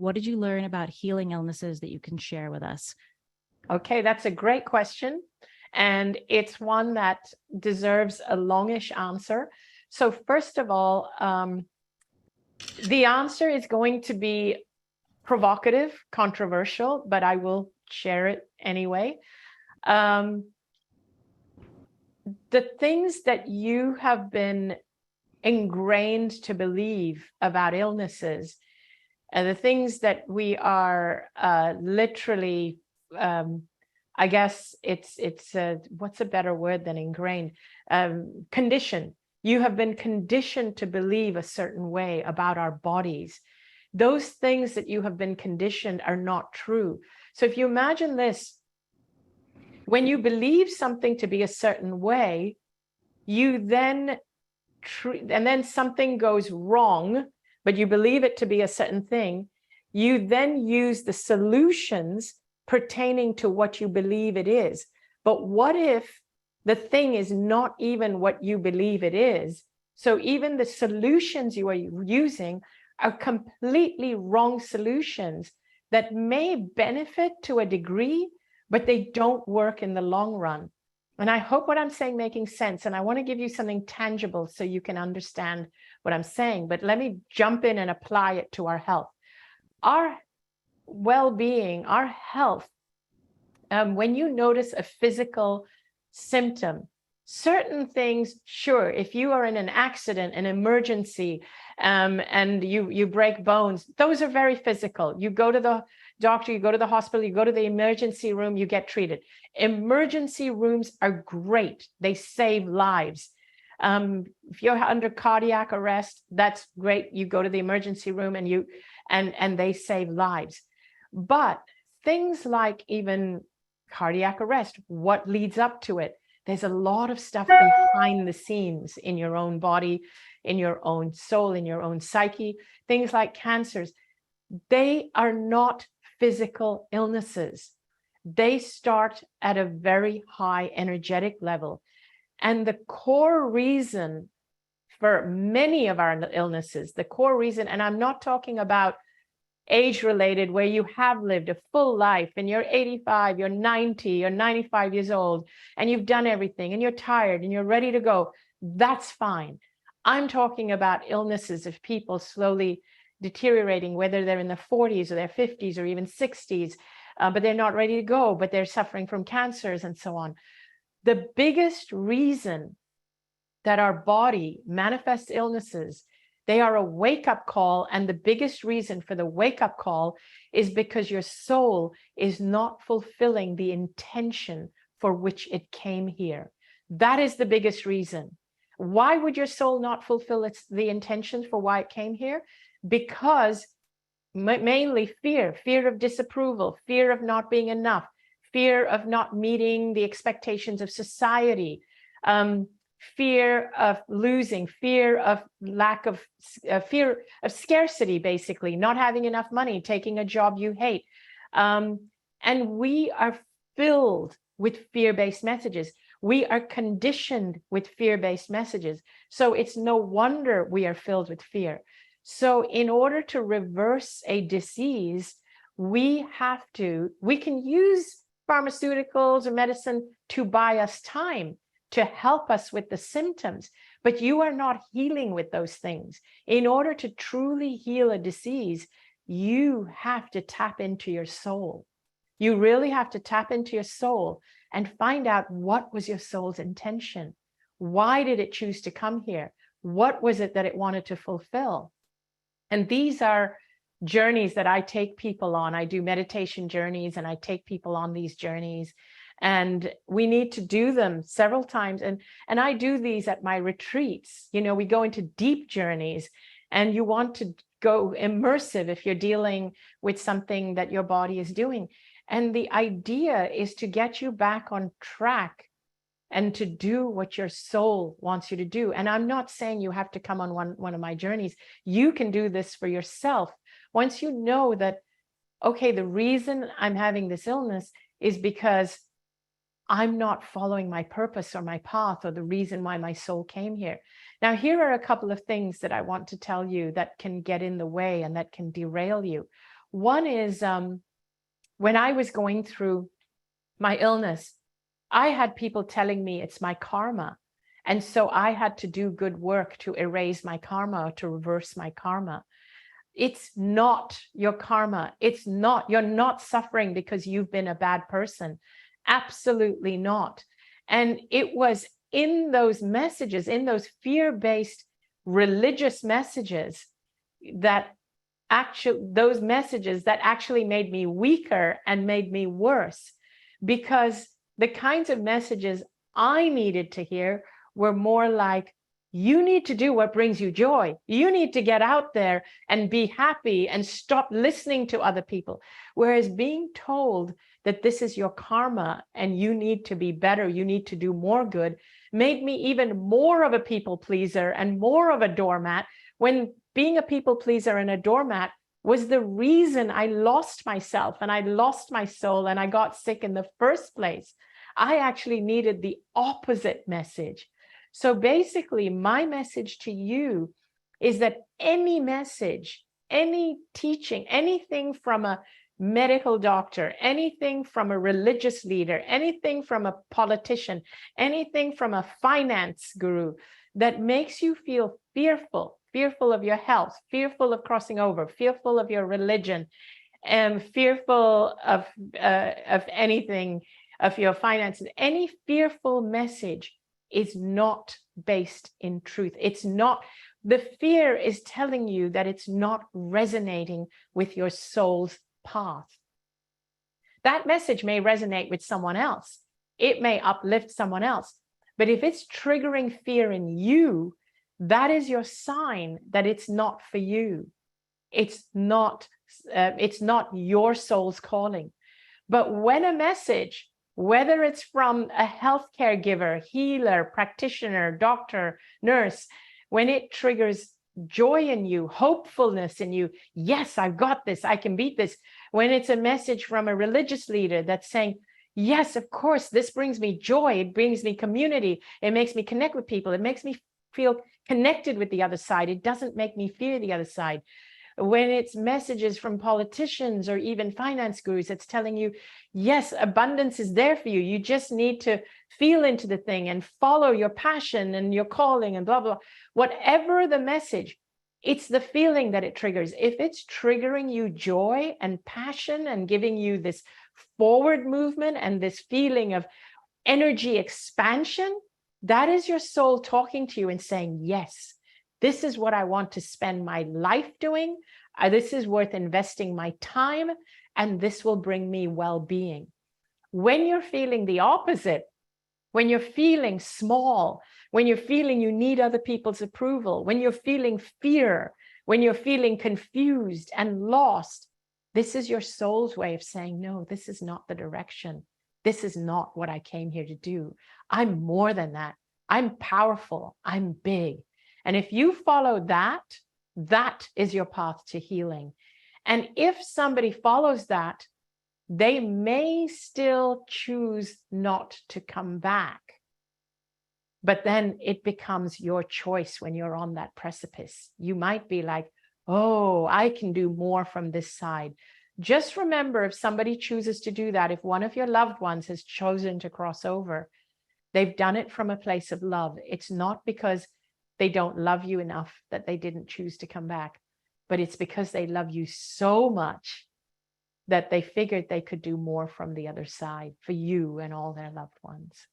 What did you learn about healing illnesses that you can share with us? Okay, that's a great question. And it's one that deserves a longish answer. So first of all, the answer is going to be provocative, controversial, but I will share it anyway. The things that you have been ingrained to believe about illnesses, the things that we are literally, I guess it's what's a better word than ingrained? Conditioned. You have been conditioned to believe a certain way about our bodies. Those things that you have been conditioned are not true. So if you imagine this, when you believe something to be a certain way, you then and then something goes wrong, but you believe it to be a certain thing, you then use the solutions pertaining to what you believe it is. But what if the thing is not even what you believe it is? So even the solutions you are using are completely wrong solutions that may benefit to a degree, but they don't work in the long run. And I hope what I'm saying making sense. And I want to give you something tangible so you can understand what I'm saying. But let me jump in and apply it to our health. Our well-being, our health, when you notice a physical symptom, certain things, sure, if you are in an accident, an emergency, and you break bones, those are very physical. You go to the doctor, you go to the hospital, you go to the emergency room, you get treated. Emergency rooms are great. They save lives. If you're under cardiac arrest, that's great. You go to the emergency room and they save lives. But things like even cardiac arrest, what leads up to it? There's a lot of stuff behind the scenes in your own body, in your own soul, in your own psyche. Things like cancers, they are not physical illnesses. They start at a very high energetic level. And the core reason for many of our illnesses, the core reason, and I'm not talking about age-related, where you have lived a full life and you're 85, you're 90, you're 95 years old, and you've done everything and you're tired and you're ready to go. That's fine. I'm talking about illnesses of people slowly deteriorating, whether they're in their 40s or their 50s or even 60s, but they're not ready to go, but they're suffering from cancers and so on. The biggest reason that our body manifests illnesses, they are a wake-up call, and the biggest reason for the wake-up call is because your soul is not fulfilling the intention for which it came here. That is the biggest reason. Why would your soul not fulfill the intentions for why it came here? Because mainly fear of disapproval, fear of not being enough, fear of not meeting the expectations of society, fear of losing, fear of lack of, fear of scarcity, basically, not having enough money, taking a job you hate. And we are filled with fear-based messages. We are conditioned with fear-based messages. So it's no wonder we are filled with fear. So in order to reverse a disease, we can use pharmaceuticals or medicine to buy us time, to help us with the symptoms, but you are not healing with those things. In order to truly heal a disease, you have to tap into your soul. You really have to tap into your soul and find out what was your soul's intention. Why did it choose to come here? What was it that it wanted to fulfill? And these are journeys that I take people on. I do meditation journeys and I take people on these journeys. And we need to do them several times. And I do these at my retreats. You know, we go into deep journeys, and you want to go immersive if you're dealing with something that your body is doing. And the idea is to get you back on track and to do what your soul wants you to do. And I'm not saying you have to come on one of my journeys. You can do this for yourself. Once you know that, okay, the reason I'm having this illness is because I'm not following my purpose or my path, or the reason why my soul came here. Now, here are a couple of things that I want to tell you that can get in the way and that can derail you. One is when I was going through my illness, I had people telling me it's my karma. And so I had to do good work to erase my karma, or to reverse my karma. It's not your karma. It's not, you're not suffering because you've been a bad person. Absolutely not. And it was in those messages, in those fear-based religious messages, that those messages that actually made me weaker and made me worse, because the kinds of messages I needed to hear were more like, you need to do what brings you joy. You need to get out there and be happy and stop listening to other people. Whereas being told that this is your karma and you need to be better, you need to do more good, made me even more of a people pleaser and more of a doormat, when being a people pleaser and a doormat was the reason I lost myself and I lost my soul and I got sick in the first place. I actually needed the opposite message. So basically, my message to you is that any message, any teaching, anything from a medical doctor, anything from a religious leader, anything from a politician, anything from a finance guru that makes you feel fearful of your health, fearful of crossing over, fearful of your religion, and fearful of anything, of your finances, any fearful message is not based in truth. It's not, the fear is telling you that it's not resonating with your soul's path. That message may resonate with someone else. It may uplift someone else. But if it's triggering fear in you, that is your sign that it's not for you. It's not your soul's calling. But when a message, whether it's from a healthcare giver, healer, practitioner, doctor, nurse, when it triggers joy in you, hopefulness in you, yes, I've got this, I can beat this. When it's a message from a religious leader that's saying, yes, of course, this brings me joy, it brings me community, it makes me connect with people, it makes me feel connected with the other side, it doesn't make me fear the other side. When it's messages from politicians or even finance gurus, it's telling you, yes, abundance is there for you. You just need to feel into the thing and follow your passion and your calling and blah, blah. Whatever the message, it's the feeling that it triggers. If it's triggering you joy and passion and giving you this forward movement and this feeling of energy expansion, that is your soul talking to you and saying, yes, this is what I want to spend my life doing. This is worth investing my time, and this will bring me well-being. When you're feeling the opposite, when you're feeling small, when you're feeling you need other people's approval, when you're feeling fear, when you're feeling confused and lost, this is your soul's way of saying, no, this is not the direction. This is not what I came here to do. I'm more than that. I'm powerful. I'm big. And if you follow that, that is your path to healing. And if somebody follows that, they may still choose not to come back. But then it becomes your choice when you're on that precipice. You might be like, oh, I can do more from this side. Just remember, if somebody chooses to do that, if one of your loved ones has chosen to cross over, they've done it from a place of love. It's not because they don't love you enough that they didn't choose to come back, but it's because they love you so much that they figured they could do more from the other side for you and all their loved ones.